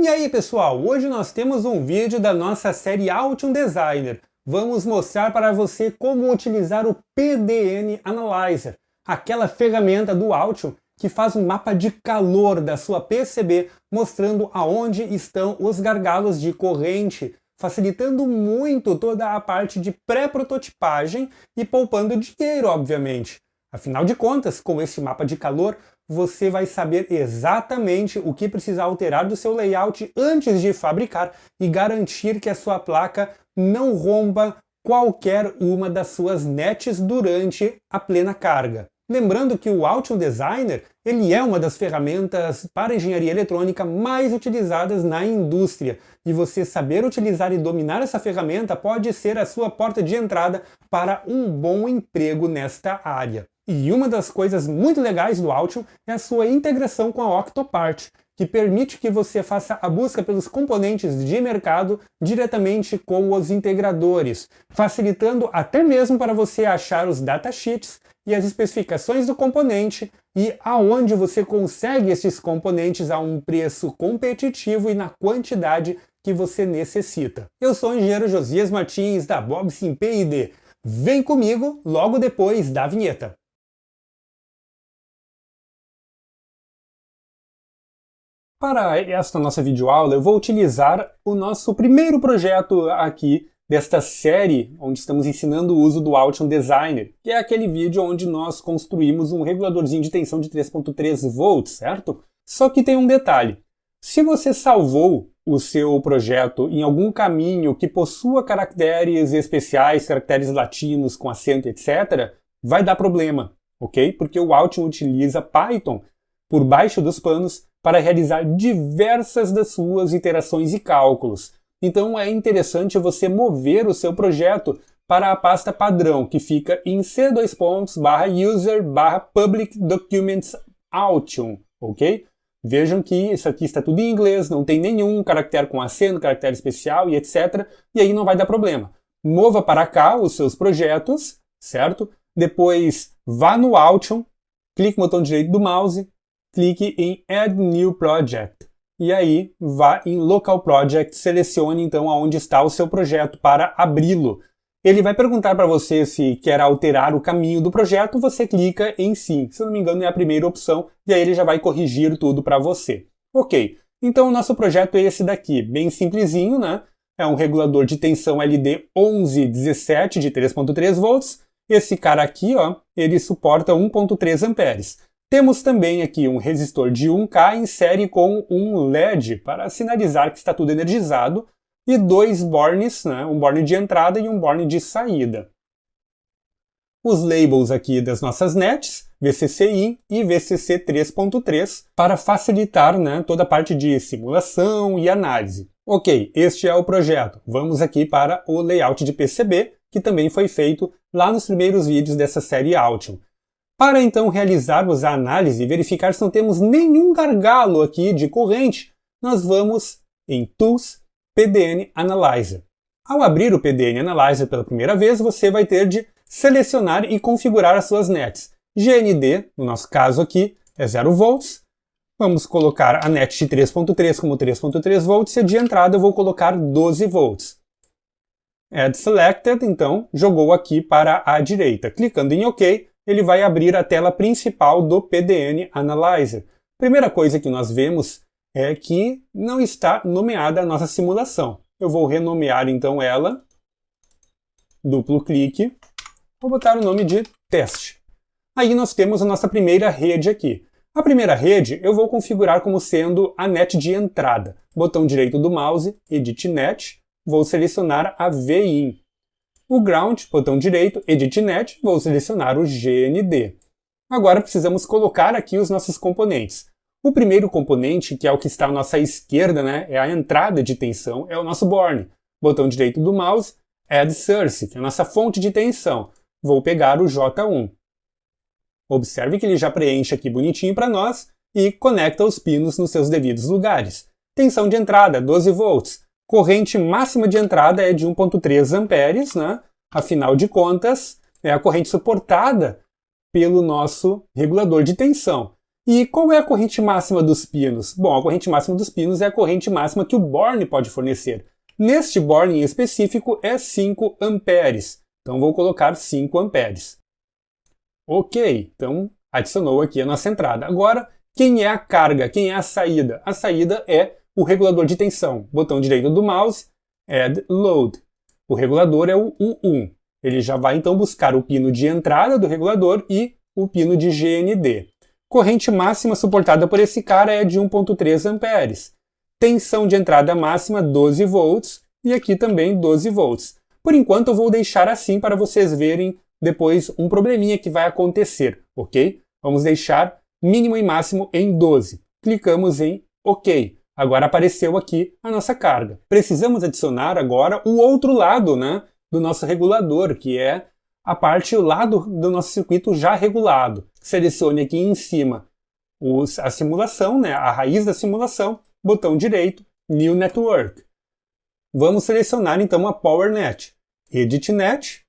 E aí pessoal, hoje nós temos um vídeo da nossa série Altium Designer. Vamos mostrar para você como utilizar o PDN Analyzer, aquela ferramenta do Altium que faz um mapa de calor da sua PCB, mostrando aonde estão os gargalos de corrente, facilitando muito toda a parte de pré-prototipagem e poupando dinheiro, obviamente. Afinal de contas, com esse mapa de calor, você vai saber exatamente o que precisa alterar do seu layout antes de fabricar e garantir que a sua placa não rompa qualquer uma das suas nets durante a plena carga. Lembrando que o Altium Designer ele é uma das ferramentas para engenharia eletrônica mais utilizadas na indústria, e você saber utilizar e dominar essa ferramenta pode ser a sua porta de entrada para um bom emprego nesta área. E uma das coisas muito legais do Altium é a sua integração com a Octopart, que permite que você faça a busca pelos componentes de mercado diretamente com os integradores, facilitando até mesmo para você achar os datasheets e as especificações do componente e aonde você consegue esses componentes a um preço competitivo e na quantidade que você necessita. Eu sou o engenheiro Josias Martins da Bobsim P&D. Vem comigo logo depois da vinheta. Para esta nossa videoaula, eu vou utilizar o nosso primeiro projeto aqui desta série, onde estamos ensinando o uso do Altium Designer, que é aquele vídeo onde nós construímos um reguladorzinho de tensão de 3.3 volts, certo? Só que tem um detalhe. Se você salvou o seu projeto em algum caminho que possua caracteres especiais, caracteres latinos com acento, etc., vai dar problema, ok? Porque o Altium utiliza Python por baixo dos panos para realizar diversas das suas iterações e cálculos. Então é interessante você mover o seu projeto para a pasta padrão, que fica em c:/user/public documents Altium, ok? Vejam que isso aqui está tudo em inglês, não tem nenhum caractere com acento, caractere especial e etc. E aí não vai dar problema. Mova para cá os seus projetos, certo? Depois vá no Altium, clique no botão direito do mouse, clique em Add New Project. E aí, vá em Local Project, selecione então aonde está o seu projeto para abri-lo. Ele vai perguntar para você se quer alterar o caminho do projeto, você clica em Sim. Se eu não me engano é a primeira opção, e aí ele já vai corrigir tudo para você. Ok, então o nosso projeto é esse daqui, bem simplesinho, né? É um regulador de tensão LD1117 de 3.3 volts. Esse cara aqui, ó, ele suporta 1.3 amperes. Temos também aqui um resistor de 1K em série com um LED para sinalizar que está tudo energizado e dois bornes, né, um borne de entrada e um borne de saída. Os labels aqui das nossas nets, VCC-in e VCC 3.3, para facilitar, né, toda a parte de simulação e análise. Ok, este é o projeto. Vamos aqui para o layout de PCB, que também foi feito lá nos primeiros vídeos dessa série Altium. Para então realizarmos a análise e verificar se não temos nenhum gargalo aqui de corrente, nós vamos em Tools, PDN Analyzer. Ao abrir o PDN Analyzer pela primeira vez, você vai ter de selecionar e configurar as suas nets. GND, no nosso caso aqui, é 0 volts. Vamos colocar a net de 3.3 como 3.3 volts e de entrada eu vou colocar 12 volts. Add Selected, então, jogou aqui para a direita. Clicando em OK, ele vai abrir a tela principal do PDN Analyzer. Primeira coisa que nós vemos é que não está nomeada a nossa simulação. Eu vou renomear então ela, duplo clique, vou botar o nome de teste. Aí nós temos a nossa primeira rede aqui. A primeira rede eu vou configurar como sendo a net de entrada. Botão direito do mouse, Edit Net, vou selecionar a VIN. O ground, botão direito, Edit Net, vou selecionar o GND. Agora precisamos colocar aqui os nossos componentes. O primeiro componente, que é o que está à nossa esquerda, né, é a entrada de tensão, é o nosso borne. Botão direito do mouse, Add Source, que é a nossa fonte de tensão. Vou pegar o J1. Observe que ele já preenche aqui bonitinho para nós e conecta os pinos nos seus devidos lugares. Tensão de entrada, 12 volts. Corrente máxima de entrada é de 1.3 amperes, né? Afinal de contas, é a corrente suportada pelo nosso regulador de tensão. E qual é a corrente máxima dos pinos? Bom, a corrente máxima dos pinos é a corrente máxima que o Born pode fornecer. Neste Born em específico é 5 amperes. Então vou colocar 5 amperes. Ok, então adicionou aqui a nossa entrada. Agora, quem é a carga? Quem é a saída? A saída é o regulador de tensão. Botão direito do mouse, Add Load. O regulador é o U1. Ele já vai então buscar o pino de entrada do regulador e o pino de GND. Corrente máxima suportada por esse cara é de 1.3 amperes. Tensão de entrada máxima 12 volts e aqui também 12 volts. Por enquanto eu vou deixar assim para vocês verem depois um probleminha que vai acontecer, ok? Vamos deixar mínimo e máximo em 12. Clicamos em OK. Agora apareceu aqui a nossa carga. Precisamos adicionar agora o outro lado, né, do nosso regulador, que é a parte, o lado do nosso circuito já regulado. Selecione aqui em cima a simulação, né, a raiz da simulação, botão direito, New Network. Vamos selecionar então a PowerNet. Edit Net,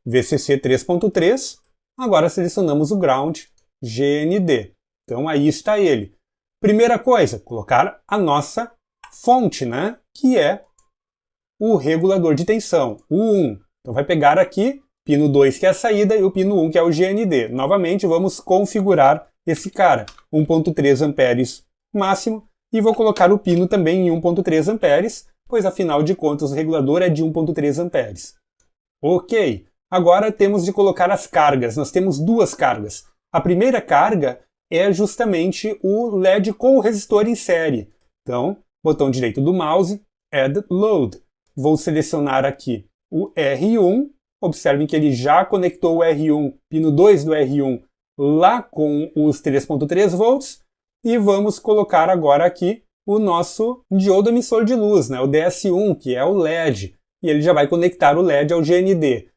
VCC 3.3. Agora selecionamos o Ground, GND. Então aí está ele. Primeira coisa, colocar a nossa fonte, né, que é o regulador de tensão, o 1. Então vai pegar aqui pino 2, que é a saída, e o pino 1, que é o GND. Novamente, vamos configurar esse cara. 1.3 amperes máximo. E vou colocar o pino também em 1.3 amperes, pois afinal de contas o regulador é de 1.3 amperes. Ok. Agora temos de colocar as cargas. Nós temos duas cargas. A primeira carga é justamente o LED com o resistor em série. Então, botão direito do mouse, Add Load. Vou selecionar aqui o R1. Observem que ele já conectou o R1, pino 2 do R1, lá com os 3.3 volts. E vamos colocar agora aqui o nosso diodo emissor de luz, né, o DS1, que é o LED. E ele já vai conectar o LED ao GND.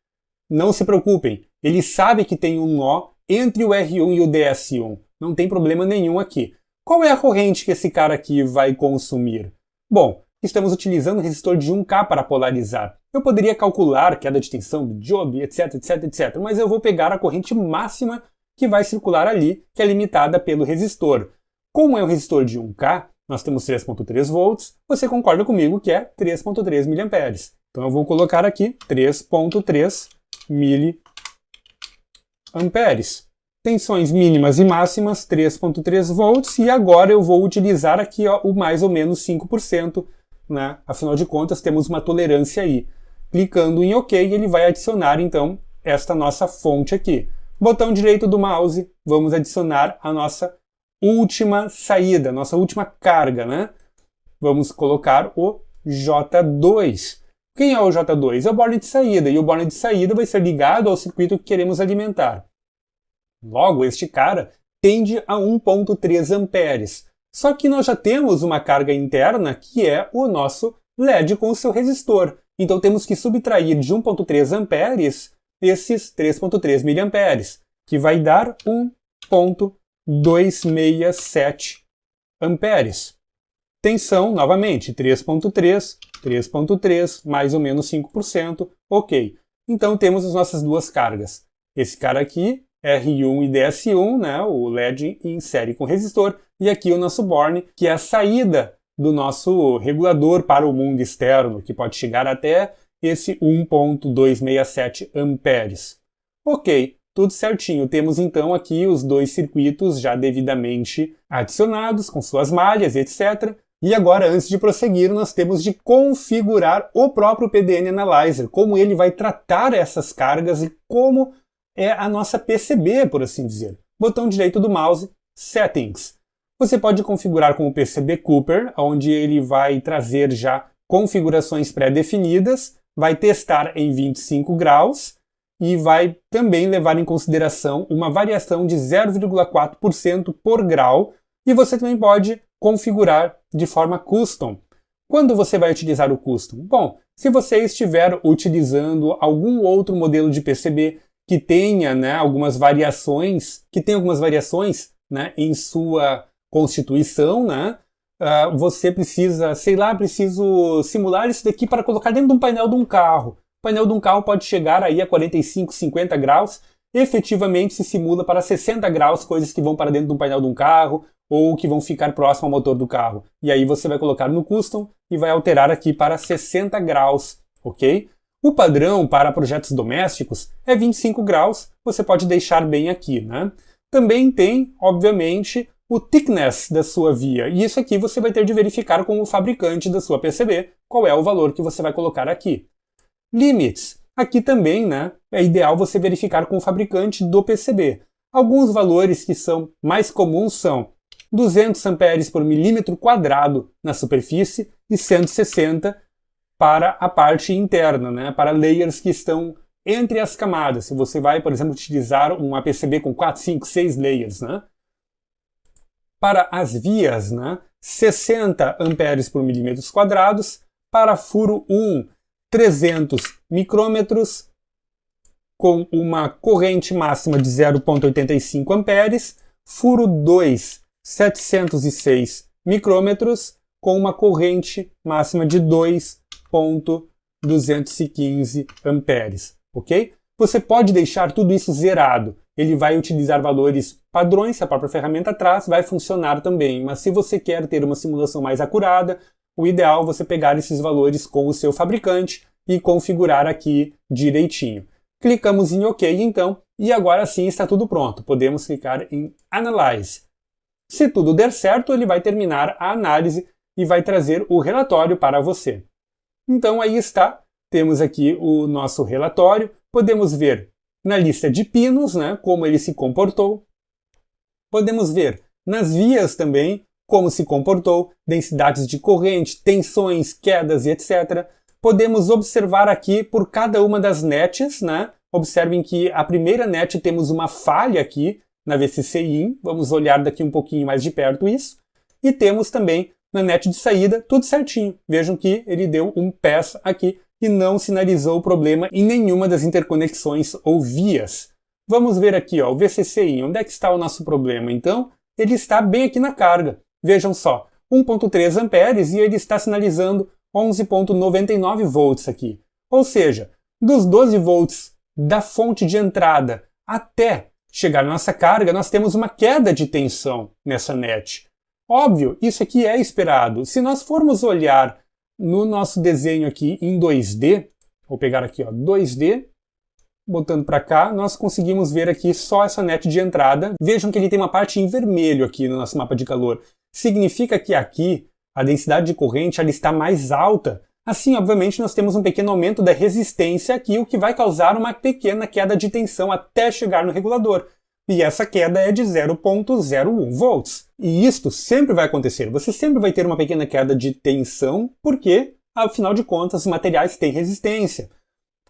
Não se preocupem, ele sabe que tem um nó entre o R1 e o DS1. Não tem problema nenhum aqui. Qual é a corrente que esse cara aqui vai consumir? Bom, estamos utilizando um resistor de 1K para polarizar. Eu poderia calcular queda de tensão do Job, etc, etc, etc. Mas eu vou pegar a corrente máxima que vai circular ali, que é limitada pelo resistor. Como é um resistor de 1K, nós temos 3.3 volts. Você concorda comigo que é 3.3 mA. Então eu vou colocar aqui 3.3 mA. Tensões mínimas e máximas 3.3 volts. E agora eu vou utilizar aqui o mais ou menos 5%. Né? Afinal de contas, temos uma tolerância aí. Clicando em OK, ele vai adicionar, então, esta nossa fonte aqui. Botão direito do mouse, vamos adicionar a nossa última saída, nossa última carga, né? Vamos colocar o J2. Quem é o J2? É o borne de saída, e o borne de saída vai ser ligado ao circuito que queremos alimentar. Logo, este cara tende a 1.3 amperes. Só que nós já temos uma carga interna que é o nosso LED com o seu resistor. Então temos que subtrair de 1.3 amperes esses 3.3 mA, que vai dar 1.267 amperes. Tensão, novamente, 3.3, 3.3, mais ou menos 5%, ok. Então temos as nossas duas cargas. Esse cara aqui, R1 e DS1, né, o LED em série com resistor, e aqui o nosso borne, que é a saída do nosso regulador para o mundo externo, que pode chegar até esse 1.267 amperes. Ok, tudo certinho. Temos então aqui os dois circuitos já devidamente adicionados, com suas malhas, etc. E agora, antes de prosseguir, nós temos de configurar o próprio PDN Analyzer, como ele vai tratar essas cargas e como é a nossa PCB, por assim dizer. Botão direito do mouse, Settings. Você pode configurar com o PCB Cooper, onde ele vai trazer já configurações pré-definidas, vai testar em 25 graus e vai também levar em consideração uma variação de 0,4% por grau, e você também pode configurar de forma custom. Quando você vai utilizar o custom? Bom, se você estiver utilizando algum outro modelo de PCB que tenha, né, algumas variações, em sua constituição, né? Você precisa, preciso simular isso daqui para colocar dentro de um painel de um carro. O painel de um carro pode chegar aí a 45, 50 graus. efetivamente se simula para 60 graus, coisas que vão para dentro do painel de um carro ou que vão ficar próximo ao motor do carro. E aí você vai colocar no Custom e vai alterar aqui para 60 graus, ok? O padrão para projetos domésticos é 25 graus, você pode deixar bem aqui, né? Também tem, obviamente, o thickness da sua via, e isso aqui você vai ter de verificar com o fabricante da sua PCB qual é o valor que você vai colocar aqui. Limits, aqui também, né, é ideal você verificar com o fabricante do PCB. Alguns valores que são mais comuns são 200 amperes por milímetro quadrado na superfície e 160 para a parte interna, né, para layers que estão entre as camadas. Se você vai, por exemplo, utilizar uma PCB com 4, 5, 6 layers, né? Para as vias, né, 60 amperes por milímetros quadrados, para furo 1, 300 micrômetros, com uma corrente máxima de 0,85 amperes, furo 2, 706 micrômetros, com uma corrente máxima de 2,215 amperes, ok? Você pode deixar tudo isso zerado. Ele vai utilizar valores padrões, se a própria ferramenta traz, vai funcionar também. Mas se você quer ter uma simulação mais acurada, o ideal é você pegar esses valores com o seu fabricante e configurar aqui direitinho. Clicamos em OK, então, e agora sim está tudo pronto. Podemos clicar em Analyze. Se tudo der certo, ele vai terminar a análise e vai trazer o relatório para você. Então aí está, temos aqui o nosso relatório. Podemos ver na lista de pinos, né, como ele se comportou. Podemos ver nas vias também como se comportou, densidades de corrente, tensões, quedas e etc. Podemos observar aqui por cada uma das nets, né? Observem que a primeira net temos uma falha aqui na VCC-IN, vamos olhar daqui um pouquinho mais de perto isso. E temos também na net de saída tudo certinho. Vejam que ele deu um pass aqui e não sinalizou o problema em nenhuma das interconexões ou vias. Vamos ver aqui, ó, o VCC-IN, onde é que está o nosso problema? Então, ele está bem aqui na carga. Vejam só, 1,3 amperes e ele está sinalizando 11,99 volts aqui. Ou seja, dos 12 volts da fonte de entrada até chegar na nossa carga, nós temos uma queda de tensão nessa net. Óbvio, isso aqui é esperado. Se nós formos olhar no nosso desenho aqui em 2D, vou pegar aqui, ó, 2D, botando para cá, nós conseguimos ver aqui só essa net de entrada. Vejam que ele tem uma parte em vermelho aqui no nosso mapa de calor. Significa que aqui a densidade de corrente ela está mais alta. Assim, obviamente, nós temos um pequeno aumento da resistência aqui, o que vai causar uma pequena queda de tensão até chegar no regulador. E essa queda é de 0,01 volts. E isto sempre vai acontecer. Você sempre vai ter uma pequena queda de tensão, porque, afinal de contas, os materiais têm resistência.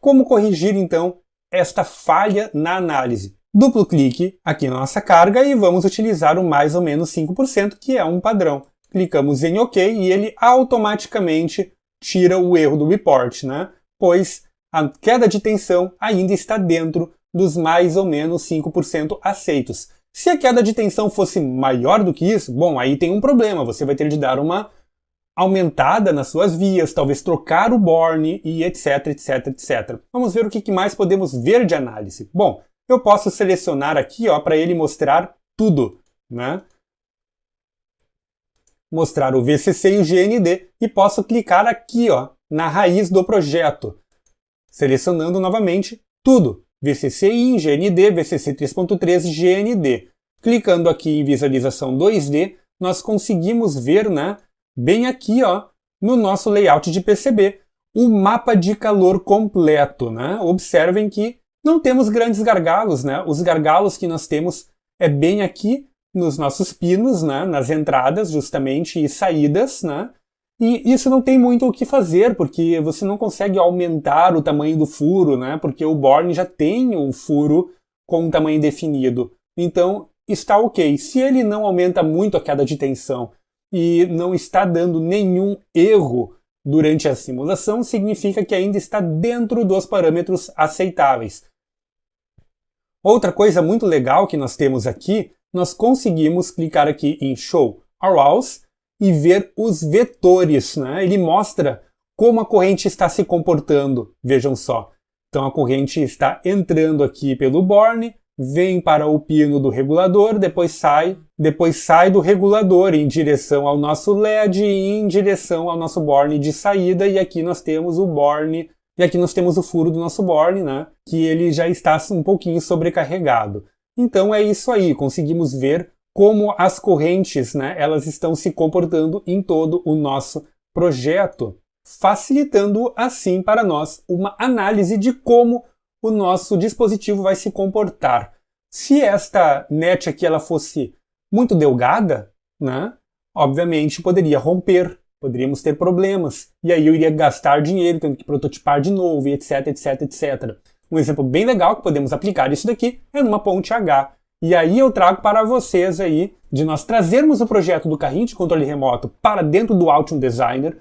Como corrigir, então, esta falha na análise? Duplo clique aqui na nossa carga e vamos utilizar o mais ou menos 5%, que é um padrão. Clicamos em OK e ele automaticamente tira o erro do report, né? Pois a queda de tensão ainda está dentro dos mais ou menos 5% aceitos. Se a queda de tensão fosse maior do que isso, bom, aí tem um problema. Você vai ter de dar uma aumentada nas suas vias, talvez trocar o borne e etc, etc, etc. Vamos ver o que mais podemos ver de análise. Bom, eu posso selecionar aqui para ele mostrar tudo, né? Mostrar o VCC e o GND e posso clicar aqui na raiz do projeto, selecionando novamente tudo. VCC IN, GND, VCC 3.3 e GND. Clicando aqui em visualização 2D, nós conseguimos ver, né, bem aqui no nosso layout de PCB, o mapa de calor completo. Né? Observem que não temos grandes gargalos. Né? Os gargalos que nós temos é bem aqui nos nossos pinos, né, nas entradas justamente e saídas, né? E isso não tem muito o que fazer, porque você não consegue aumentar o tamanho do furo, né? Porque o borne já tem um furo com um tamanho definido. Então, está ok. Se ele não aumenta muito a queda de tensão e não está dando nenhum erro durante a simulação, significa que ainda está dentro dos parâmetros aceitáveis. Outra coisa muito legal que nós temos aqui, nós conseguimos clicar aqui em Show Arrows e ver os vetores, né? Ele mostra como a corrente está se comportando, vejam só. Então a corrente está entrando aqui pelo borne, vem para o pino do regulador, depois sai do regulador em direção ao nosso LED e em direção ao nosso borne de saída, e aqui nós temos o borne, e aqui nós temos o furo do nosso borne, né, que ele já está um pouquinho sobrecarregado. Então é isso aí, conseguimos ver como as correntes, né, elas estão se comportando em todo o nosso projeto, facilitando assim para nós uma análise de como o nosso dispositivo vai se comportar. Se esta net aqui ela fosse muito delgada, né, obviamente poderia romper, poderíamos ter problemas, e aí eu iria gastar dinheiro, tendo que prototipar de novo, e etc, etc, etc. Um exemplo bem legal que podemos aplicar isso daqui é numa ponte H. E aí eu trago para vocês aí de nós trazermos o projeto do carrinho de controle remoto para dentro do Altium Designer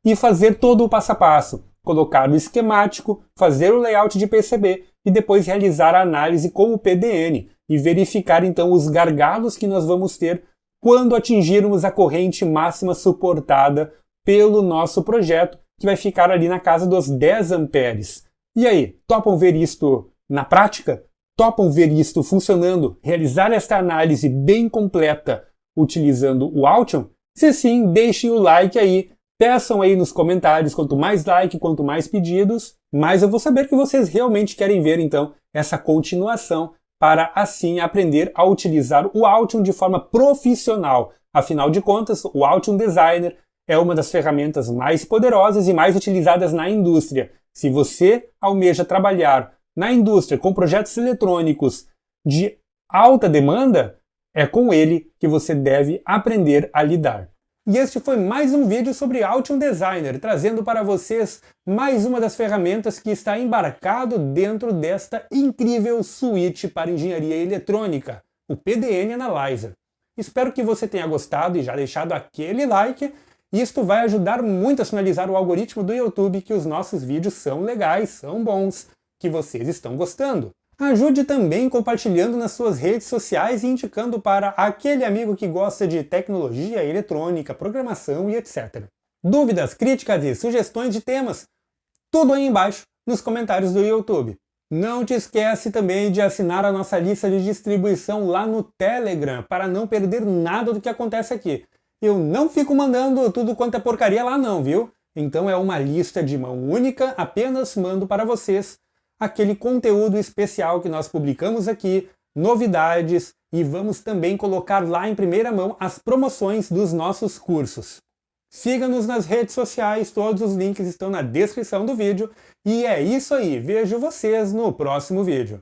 e fazer todo o passo a passo. Colocar o esquemático, fazer o layout de PCB e depois realizar a análise com o PDN e verificar então os gargalos que nós vamos ter quando atingirmos a corrente máxima suportada pelo nosso projeto, que vai ficar ali na casa dos 10 amperes. E aí, topam ver isto na prática? Topam ver isto funcionando? Realizar esta análise bem completa utilizando o Altium? Se sim, deixem o like aí. Peçam aí nos comentários, quanto mais like, quanto mais pedidos, mais eu vou saber que vocês realmente querem ver, então, essa continuação para, assim, aprender a utilizar o Altium de forma profissional. Afinal de contas, o Altium Designer é uma das ferramentas mais poderosas e mais utilizadas na indústria. Se você almeja trabalhar na indústria com projetos eletrônicos de alta demanda, é com ele que você deve aprender a lidar. E este foi mais um vídeo sobre Altium Designer, trazendo para vocês mais uma das ferramentas que está embarcado dentro desta incrível suíte para engenharia eletrônica, o PDN Analyzer. Espero que você tenha gostado e já deixado aquele like. Isto vai ajudar muito a sinalizar o algoritmo do YouTube que os nossos vídeos são legais, são bons, que vocês estão gostando. Ajude também compartilhando nas suas redes sociais e indicando para aquele amigo que gosta de tecnologia, eletrônica, programação e etc. Dúvidas, críticas e sugestões de temas? Tudo aí embaixo nos comentários do YouTube. Não te esquece também de assinar a nossa lista de distribuição lá no Telegram para não perder nada do que acontece aqui. Eu não fico mandando tudo quanto é porcaria lá não, viu? Então é uma lista de mão única, apenas mando para vocês aquele conteúdo especial que nós publicamos aqui, novidades, e vamos também colocar lá em primeira mão as promoções dos nossos cursos. Siga-nos nas redes sociais, todos os links estão na descrição do vídeo, e é isso aí, vejo vocês no próximo vídeo.